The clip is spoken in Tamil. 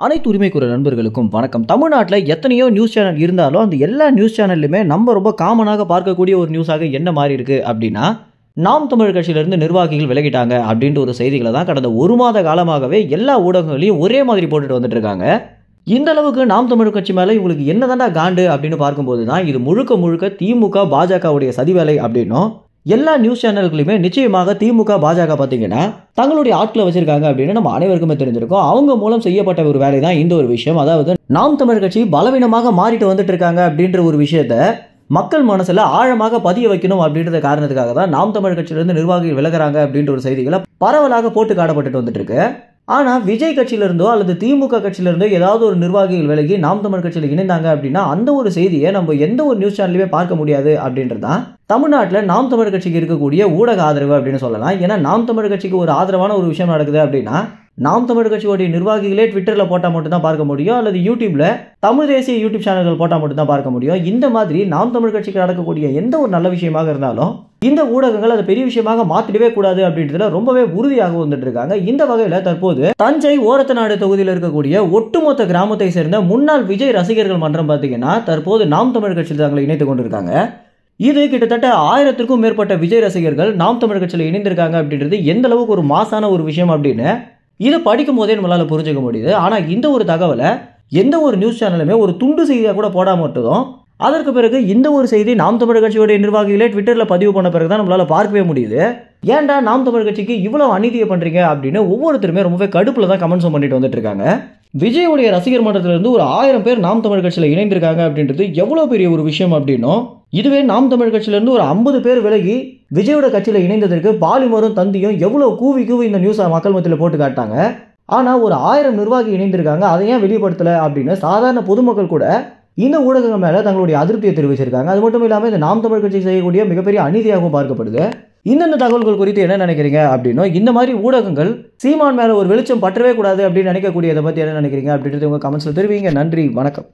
அனைத்து உரிமைக்குற நண்பர்களுக்கும் வணக்கம். தமிழ்நாட்டில் எத்தனையோ நியூஸ் சேனல் இருந்தாலும் அந்த எல்லா நியூஸ் சேனல்லையுமே நம்ம ரொம்ப காமனாக பார்க்கக்கூடிய ஒரு நியூஸாக என்ன மாறி இருக்கு அப்படின்னா, நாம் தமிழர் கட்சியிலிருந்து நிர்வாகிகள் விலகிட்டாங்க அப்படின்ற ஒரு செய்திகளை தான் கடந்த ஒரு மாத காலமாகவே எல்லா ஊடகங்களையும் ஒரே மாதிரி போட்டுட்டு வந்துட்டு இருக்காங்க. இந்த அளவுக்கு நாம் தமிழர் கட்சி மேலே இவங்களுக்கு என்னதாண்டா காண்டு அப்படின்னு பார்க்கும்போது தான் இது முழுக்க முழுக்க திமுக பாஜகவுடைய சதிவேலை அப்படின்னும், எல்லா நியூஸ் சேனல்களுமே நிச்சயமாக திமுக பாஜக பார்த்தீங்கன்னா தங்களுடைய ஆட்களை வச்சிருக்காங்க அப்படின்னு நம்ம அனைவருக்குமே தெரிஞ்சிருக்கும். அவங்க மூலம் செய்யப்பட்ட ஒரு வேலை தான் இந்த ஒரு விஷயம். அதாவது நாம் தமிழர் கட்சி பலவீனமாக மாறிட்டு வந்துட்டு இருக்காங்க அப்படின்ற ஒரு விஷயத்த மக்கள் மனசுல ஆழமாக பதிய வைக்கணும் அப்படின்ற காரணத்துக்காக தான் நாம் தமிழர் கட்சியிலிருந்து நிர்வாகிகள் விலகுறாங்க அப்படின்ற ஒரு செய்திகளை பரவலாக போட்டு காட்டப்பட்டு வந்துட்டு இருக்கு. ஆனா விஜய் கட்சியிலிருந்தோ அல்லது திமுக கட்சியிலிருந்தோ ஏதாவது ஒரு நிர்வாகிகள் விலகி நாம் தமிழர் கட்சியில் இணைந்தாங்க அப்படின்னா அந்த ஒரு செய்தியை நம்ம எந்த ஒரு நியூஸ் சேனலுமே பார்க்க முடியாது அப்படின்றதான் தமிழ்நாட்டில் நாம் தமிழர் கட்சிக்கு இருக்கக்கூடிய ஊடக ஆதரவு அப்படின்னு சொல்லலாம். ஏன்னா நாம் தமிழர் கட்சிக்கு ஒரு ஆதரவான ஒரு விஷயம் நடக்குது அப்படின்னா நாம் தமிழர் கட்சியோடைய நிர்வாகிகளே ட்விட்டரில் போட்டால் மட்டும் தான் பார்க்க முடியும், அல்லது யூடியூப்ல தமிழ் தேசிய யூடியூப் சேனல்கள் போட்டால் மட்டும் தான் பார்க்க முடியும். இந்த மாதிரி நாம் தமிழர் கட்சிக்கு நடக்கக்கூடிய எந்த ஒரு நல்ல விஷயமாக இருந்தாலும் இந்த ஊடகங்கள் அதை பெரிய விஷயமாக மாத்திடவே கூடாது அப்படின்றதுல ரொம்பவே உறுதியாக வந்துட்டு இருக்காங்க. இந்த வகையில தற்போது தஞ்சை ஓரத்தநாடு தொகுதியில் இருக்கக்கூடிய ஒட்டுமொத்த கிராமத்தை சேர்ந்த முன்னாள் விஜய் ரசிகர்கள் மன்றம் பார்த்தீங்கன்னா தற்போது நாம் தமிழர் கட்சியில் தங்களை இணைத்துக் கொண்டிருக்காங்க. இது கிட்டத்தட்ட 1000க்கும் மேற்பட்ட விஜய் ரசிகர்கள் நாம் தமிழர் கட்சியில் இணைந்திருக்காங்க அப்படின்றது எந்த அளவுக்கு ஒரு மாசான ஒரு விஷயம் அப்படின்னு இதை படிக்கும் போதே நம்மளால புரிஞ்சுக்க முடியுது. ஆனா இந்த ஒரு தகவலை எந்த ஒரு நியூஸ் சேனலுமே ஒரு துண்டு செய்தியா கூட போடாம விட்டதும் அதற்கு பிறகு இந்த ஒரு செய்தி நாம் தமிழர் கட்சியோடைய நிர்வாகிகளே ட்விட்டர்ல பதிவு பண்ண பிறகு தான் நம்மளால பார்க்கவே முடியுது. ஏன்டா நாம் தமிழர் கட்சிக்கு இவ்வளவு அநீதியை பண்றீங்க அப்படின்னு ஒவ்வொருத்தருமே ரொம்பவே கடுப்புல தான் கமெண்ட்ஸும் பண்ணிட்டு வந்துட்டு இருக்காங்க. விஜயுடைய ரசிகர் மன்றத்திலிருந்து ஒரு 1000 பேர் நாம் தமிழர் கட்சியில் இணைந்திருக்காங்க அப்படின்றது எவ்வளவு பெரிய ஒரு விஷயம் அப்படின்னும், இதுவே நாம் தமிழர் கட்சியிலிருந்து ஒரு 50 பேர் விலகி விஜயோட கட்சியில் இணைந்ததற்கு பாலிமரும் தந்தியும் எவ்வளவு கூவி இந்த நியூஸை மக்கள் மத்தியில் போட்டு காட்டாங்க. ஆனா ஒரு 1000 நிர்வாகி இணைந்திருக்காங்க, அதை ஏன் வெளிப்படுத்தல அப்படின்னு சாதாரண பொதுமக்கள் கூட இந்த ஊடகங்கள் மேல தங்களுடைய அதிருப்தியை தெரிவிச்சிருக்காங்க. அது மட்டும் இல்லாமல் இந்த நாம் தமிழர் கட்சி செய்யக்கூடிய மிகப்பெரிய அநீதியாகவும் பார்க்கப்படுது. இந்தந்த தகவல்கள் குறித்து என்ன நினைக்கிறீங்க அப்படின்னும், இந்த மாதிரி ஊடகங்கள் சீமான் மேல ஒரு வெளிச்சம் பற்றவே கூடாது அப்படின்னு நினைக்கக்கூடியதை பத்தி என்ன நினைக்கிறீங்க அப்படின்றது உங்க கமெண்ட்ஸ்ல தெரிவிங்க. நன்றி, வணக்கம்.